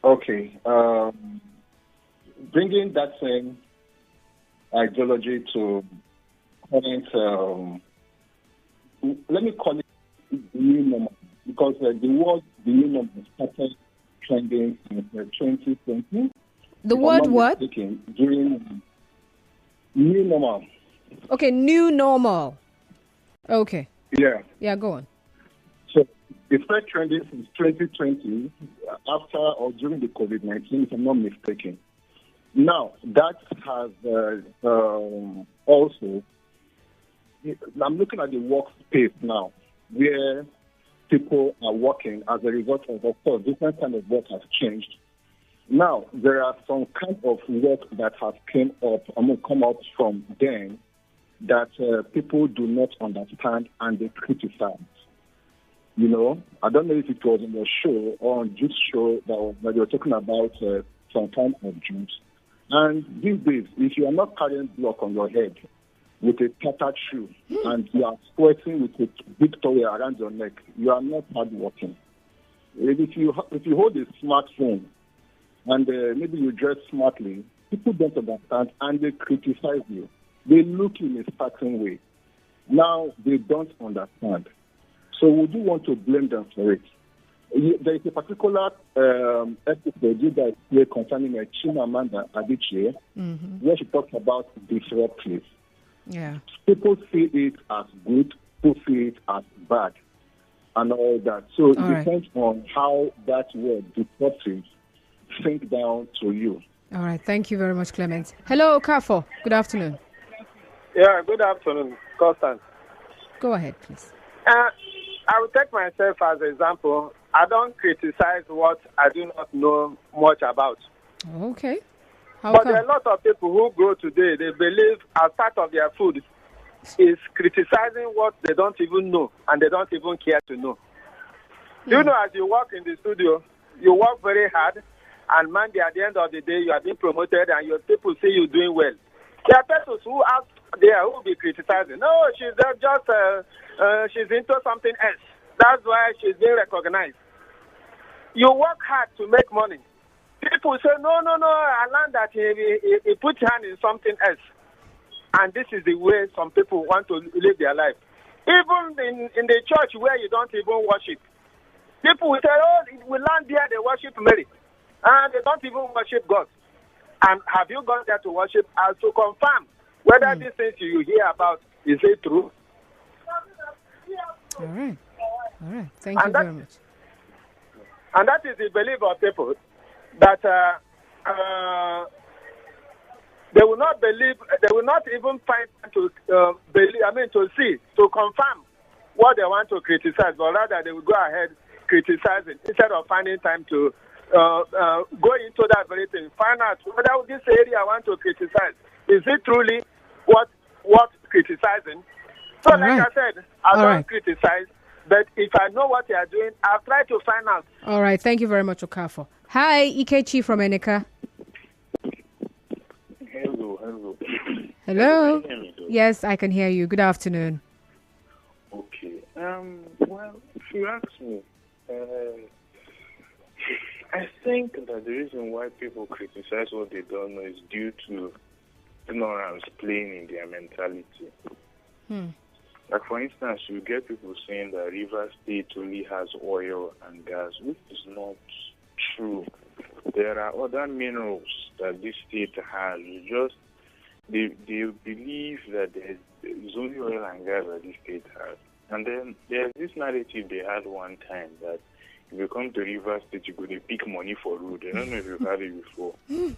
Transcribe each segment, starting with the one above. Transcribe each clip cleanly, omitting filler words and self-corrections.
Okay. Bringing that same ideology to current, let me call it new normal, because the word the new normal started trending in 2020. The If I'm word not what? mistaken, during new normal. Okay, new normal. Okay. Yeah. Yeah, go on. So it started trending since 2020, after or during the COVID-19, if I'm not mistaken. Now, that has also, I'm looking at the workspace now, where people are working as a result of course, different kind of work has changed. Now, there are some kind of work that has come up from then that people do not understand and they criticize. You know, I don't know if it was on your show or on this show that you were talking about some kind of jobs. And these days, if you are not carrying block on your head with a tattered shoe and you are sweating with a big towel around your neck, you are not hardworking. If you hold a smartphone and maybe you dress smartly, people don't understand and they criticize you. They look in a certain way. Now they don't understand. So would you want to blame them for it? There is a particular episode you guys play concerning Chimamanda Adichie, where she talks about disruptive. Yeah. People see it as good, people see it as bad, and all that. So it depends on how that word disruptive sink down to you. All right. Thank you very much, Clement. Hello, Okafo. Good afternoon. Yeah, good afternoon, Constance. Go ahead, please. I will take myself as an example. I don't criticize what I do not know much about. Okay. But there are a lot of people who grow today, they believe as part of their food is criticizing what they don't even know and they don't even care to know. Do you know, as you work in the studio, you work very hard, and Monday at the end of the day, you are being promoted and your people see you doing well. There are persons who out there who will be criticizing. No, she's she's into something else. That's why she's being recognized. You work hard to make money. People say, no, I learned that he put hand in something else. And this is the way some people want to live their life. Even in the church where you don't even worship. People will say, we learn there they worship Mary. And they don't even worship God. And have you gone there to worship as to confirm whether these things you hear about, is it true? All right. Thank you very much. And that is the belief of people that they will not believe, they will not even find to confirm what they want to criticize, but rather they will go ahead criticizing instead of finding time to go into that very thing, find out whether this area I want to criticize, is it truly what criticizing? So I said, I don't criticize, but if I know what they are doing, I'll try to find out. All right, thank you very much, Okafo. Hi, Ikechi from Eneka. Hello. Yes, I can hear you. Good afternoon. Okay. Well, if you ask me, I think that the reason why people criticize what they don't know is due to ignorance playing in their mentality. Like, for instance, you get people saying that River State only has oil and gas, which is not true. There are other minerals that this state has. They believe that there's only oil and gas that this state has. And then there's this narrative they had one time that if you come to River State, you go to pick money for road. I don't know if you've heard it before. Oh,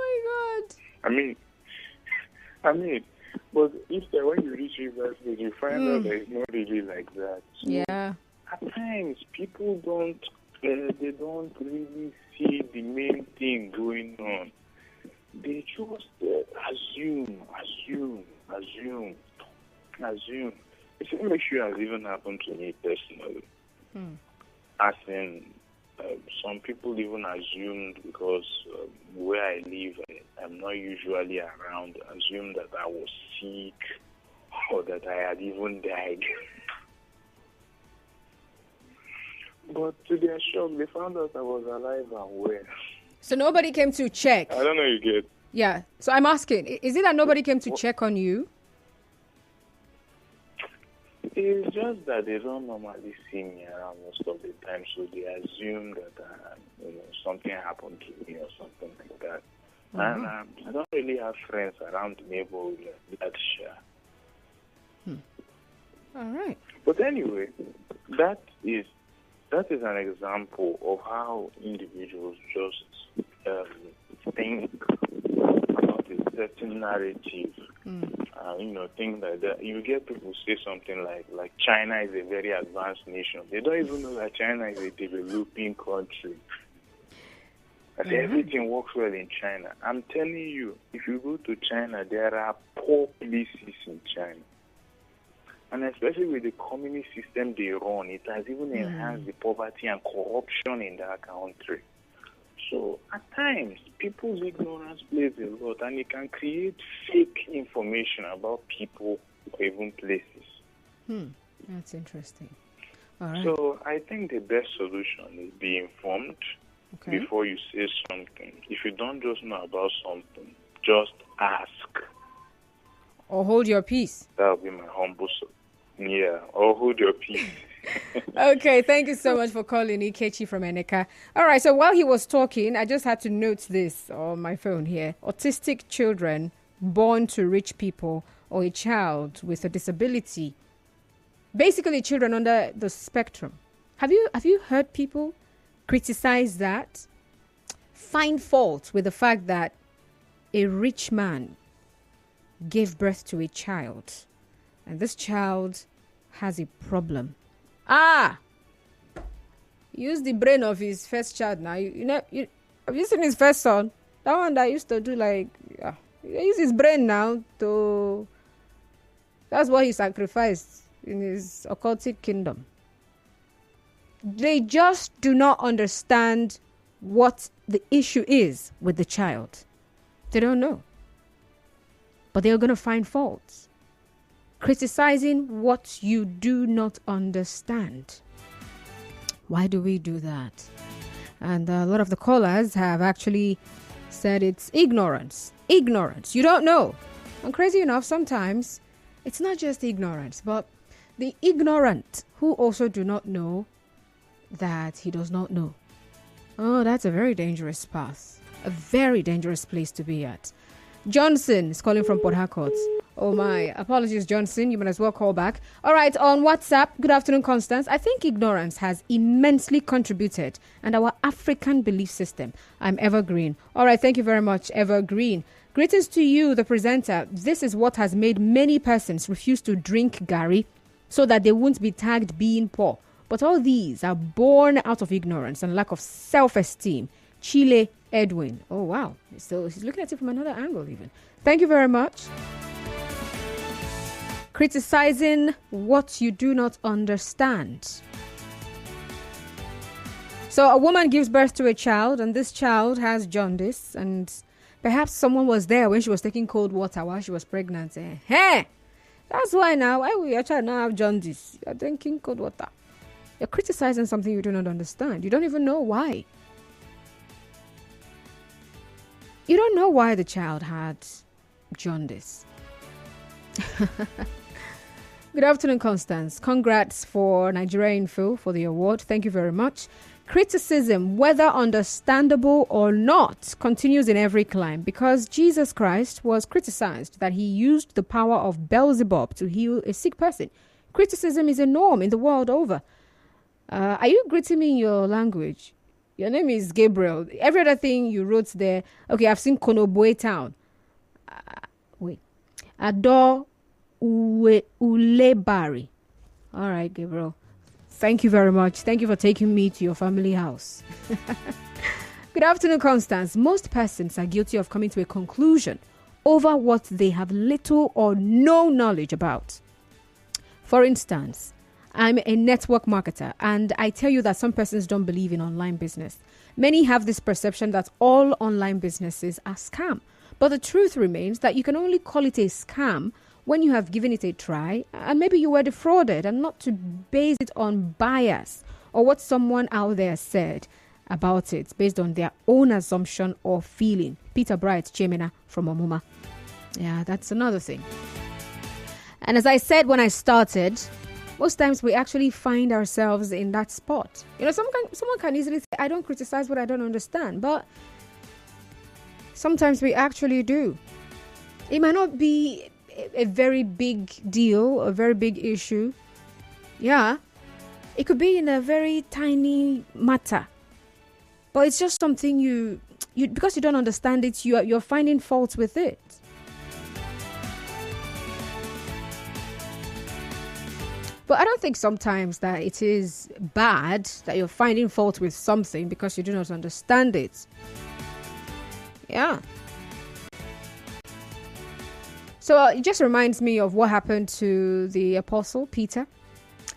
my God. I mean, but when you reach River State, you find out that it's not really like that. So yeah. At times, people don't really see the main thing going on. They just assume. The same issue has even happened to me personally. As in, some people even assumed because where I live, I'm not usually around, assumed that I was sick or that I had even died. But to their shock, they found out I was alive and well. So nobody came to check? I don't know, you get. Yeah. So I'm asking, is it that nobody came to check on you? It's just that they don't normally see me around most of the time, so they assume that something happened to me or something like that. And I don't really have friends around the neighborhood that share. All right. But anyway, that is an example of how individuals just think about a certain narrative. Things like that. You get people say something like China is a very advanced nation. They don't even know that China is a developing country. That everything works well in China. I'm telling you, if you go to China, there are poor places in China. And especially with the communist system they run, it has even enhanced the poverty and corruption in that country. So at times, people's ignorance plays a lot, and it can create fake information about people or even places. That's interesting. All right. So I think the best solution is be informed before you say something. If you don't just know about something, just ask. Or hold your peace. That would be my humble or hold your peace. Okay, thank you so much for calling Ikechi from Eneka. All right, so while he was talking, I just had to note this on my phone here. Autistic children born to rich people or a child with a disability, basically children under the spectrum. Have you heard people criticize that? Find fault with the fact that a rich man gave birth to a child and this child has a problem. Use the brain of his first child now. Have you seen his first son? That one that used to do he used his brain now to. That's what he sacrificed in his occultic kingdom. They just do not understand what the issue is with the child. They don't know. But they're going to find faults. Criticizing what you do not understand. Why do we do that? And a lot of the callers have actually said it's ignorance. Ignorance. You don't know. And crazy enough, sometimes it's not just ignorance, but the ignorant who also do not know that he does not know. Oh, that's a very dangerous path. A very dangerous place to be at. Johnson is calling from Port Harcourt. Oh my, apologies Johnson, you might as well call back. All right, on WhatsApp, good afternoon Constance. I think ignorance has immensely contributed and our African belief system. I'm Evergreen. All right, thank you very much, Evergreen. Greetings to you, the presenter. This is what has made many persons refuse to drink Gary so that they won't be tagged being poor. But all these are born out of ignorance and lack of self-esteem. Chile Edwin. Oh, wow. So he's looking at it from another angle even. Thank you very much. Criticizing what you do not understand. So a woman gives birth to a child and this child has jaundice and perhaps someone was there when she was taking cold water while she was pregnant. Hey, that's why now your child now have jaundice. You're drinking cold water. You're criticizing something you do not understand. You don't even know why. You don't know why the child had jaundice. Good afternoon, Constance. Congrats for Nigeria Info for the award. Thank you very much. Criticism, whether understandable or not, continues in every clime because Jesus Christ was criticized that he used the power of Beelzebub to heal a sick person. Criticism is a norm in the world over. Are you greeting me in your language? Your name is Gabriel. Every other thing you wrote there. Okay, I've seen Konoboe Town. Adore Ulebari. All right, Gabriel. Thank you very much. Thank you for taking me to your family house. Good afternoon, Constance. Most persons are guilty of coming to a conclusion over what they have little or no knowledge about. For instance, I'm a network marketer and I tell you that some persons don't believe in online business. Many have this perception that all online businesses are scam. But the truth remains that you can only call it a scam when you have given it a try and maybe you were defrauded, and not to base it on bias or what someone out there said about it based on their own assumption or feeling. Peter Bright Chemena from Omuma. Yeah, that's another thing. And as I said when I started, most times we actually find ourselves in that spot. Someone can easily say, I don't criticize what I don't understand, but sometimes we actually do. It might not be a very big deal, a very big issue. Yeah, it could be in a very tiny matter, but it's just something you because you don't understand it, you're finding faults with it. But I don't think sometimes that it is bad that you're finding fault with something because you do not understand it. Yeah. So it just reminds me of what happened to the Apostle Peter.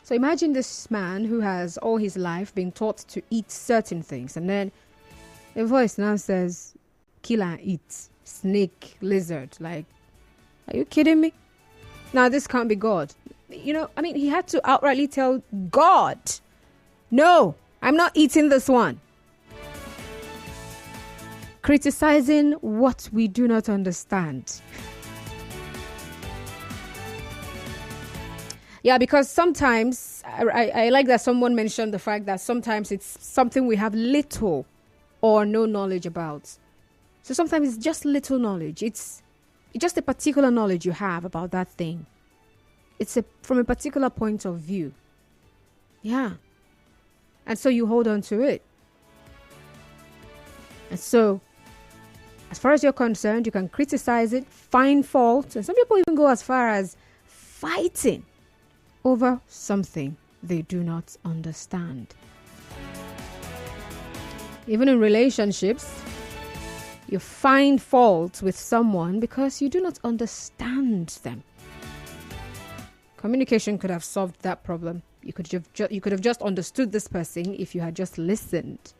So imagine this man who has all his life been taught to eat certain things, and then a voice now says, kill and eat, snake, lizard. Like, are you kidding me? Now this can't be God. He had to outrightly tell God, no, I'm not eating this one. Criticizing what we do not understand. Yeah, because sometimes, I like that someone mentioned the fact that sometimes it's something we have little or no knowledge about. So sometimes it's just little knowledge. It's just a particular knowledge you have about that thing. It's from a particular point of view. Yeah. And so you hold on to it. And so, as far as you're concerned, you can criticize it, find fault, and some people even go as far as fighting over something they do not understand. Even in relationships, you find fault with someone because you do not understand them. Communication could have solved that problem. You could have just understood this person if you had just listened.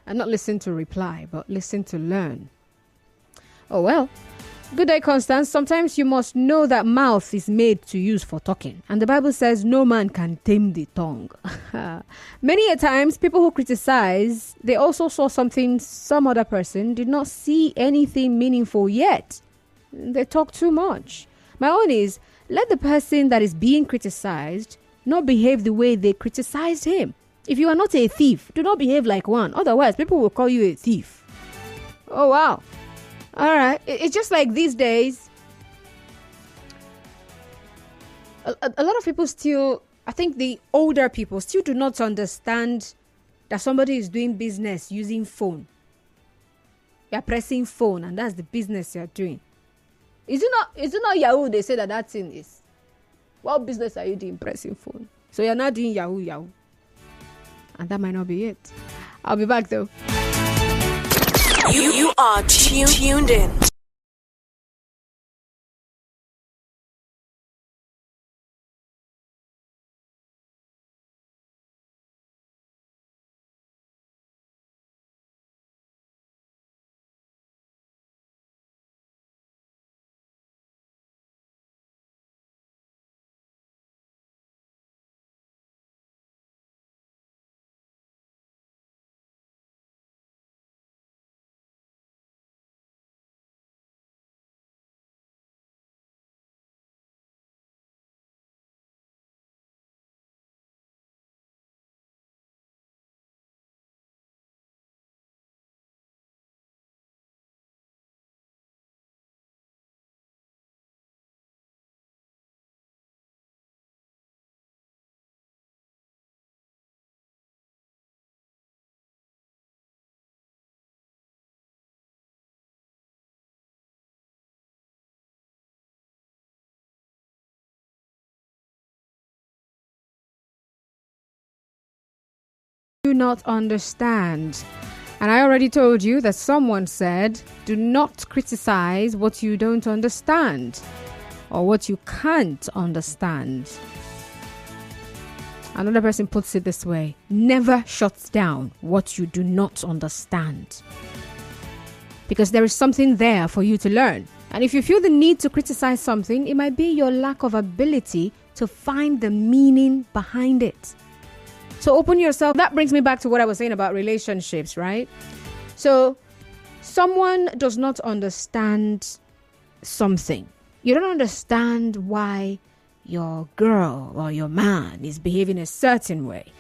And not listened to reply, but listened to learn. Oh well. Good day, Constance. Sometimes you must know that mouth is made to use for talking. And the Bible says no man can tame the tongue. Many a times, people who criticize, they also saw something some other person did not see anything meaningful yet. They talk too much. My own is, let the person that is being criticized not behave the way they criticized him. If you are not a thief, do not behave like one. Otherwise, people will call you a thief. Oh, wow. All right. It's just like these days, a lot of people still, I think the older people still do not understand that somebody is doing business using phone. You're pressing phone and that's the business you're doing. Is it not Yahoo they say that thing is? What business are you doing pressing phone? So you're not doing Yahoo. And that might not be it. I'll be back though. You are tuned in. Do not understand. And I already told you that someone said, do not criticize what you don't understand or what you can't understand. Another person puts it this way: never shut down what you do not understand, because there is something there for you to learn. And if you feel the need to criticize something, it might be your lack of ability to find the meaning behind it. So open yourself. That brings me back to what I was saying about relationships, right? So someone does not understand something. You don't understand why your girl or your man is behaving a certain way.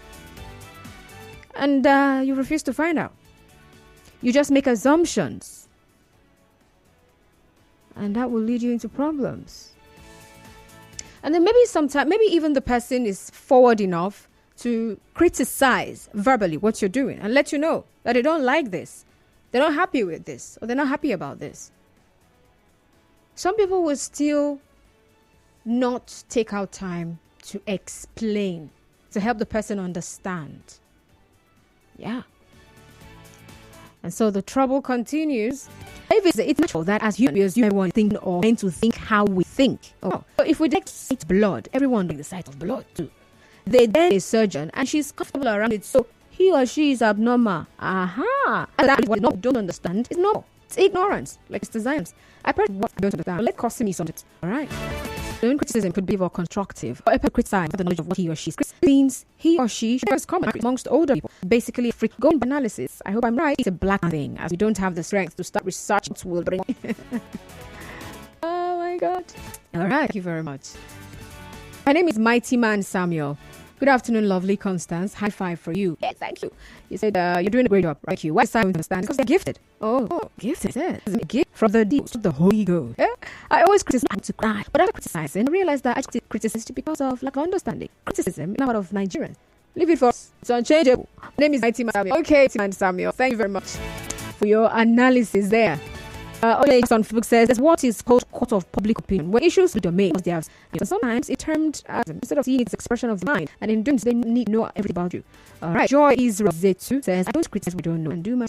And you refuse to find out. You just make assumptions. And that will lead you into problems. And then maybe even the person is forward enough to criticize verbally what you're doing and let you know that they don't like this. They're not happy with this, or they're not happy about this. Some people will still not take out time to explain, to help the person understand. Yeah. And so the trouble continues. It's natural that as humans, everyone think or meant to think how we think. Oh. So if we take sight blood, everyone like the sight of blood too. They then a surgeon and she's comfortable around it, so he or she is abnormal. Aha! And that is what you don't understand. It's normal. It's ignorance, like it's science. I probably what I don't understand. Let cost me something. All right. Doing criticism could be more constructive. Or if criticize the knowledge of what he or she means, he or she shares common amongst older people. Basically, going by analysis. I hope I'm right. It's a black thing, as we don't have the strength to start research. Will bring. Oh my God! All right. Thank you very much. My name is Mighty Man Samuel. Good afternoon, lovely Constance. High five for you. Yes, thank you. You said you're doing a great job. Thank you. Why is I understand? Because they're gifted. Oh, gifted. Yes. A gift from the deep to the Holy Ghost. Yeah? I always criticize to cry, but after criticizing, I realized that I criticize because of lack of understanding. Criticism is not of Nigerians. Leave it for us. It's unchangeable. My name is Mighty Man Samuel. Okay, Mighty Man Samuel. Thank you very much for your analysis there. Okay, on Facebook says there's what is called court of public opinion, where issues the domain of theirs. Sometimes it's termed as instead of seeing its expression of the mind, and in doing so, they need to know everything about you. All right, Joy is Rosetu says I don't criticize, we don't know, and do my.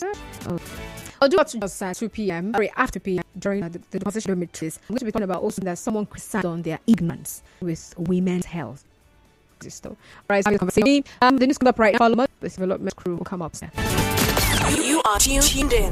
I'll do up to just 2 p.m. Sorry, after p.m. during the conversation matrix. I'm going to be talking about also that someone criticized on their ignorance with women's health. All right, so conversation. The news comes up right now. The development crew will come up. You are tuned in.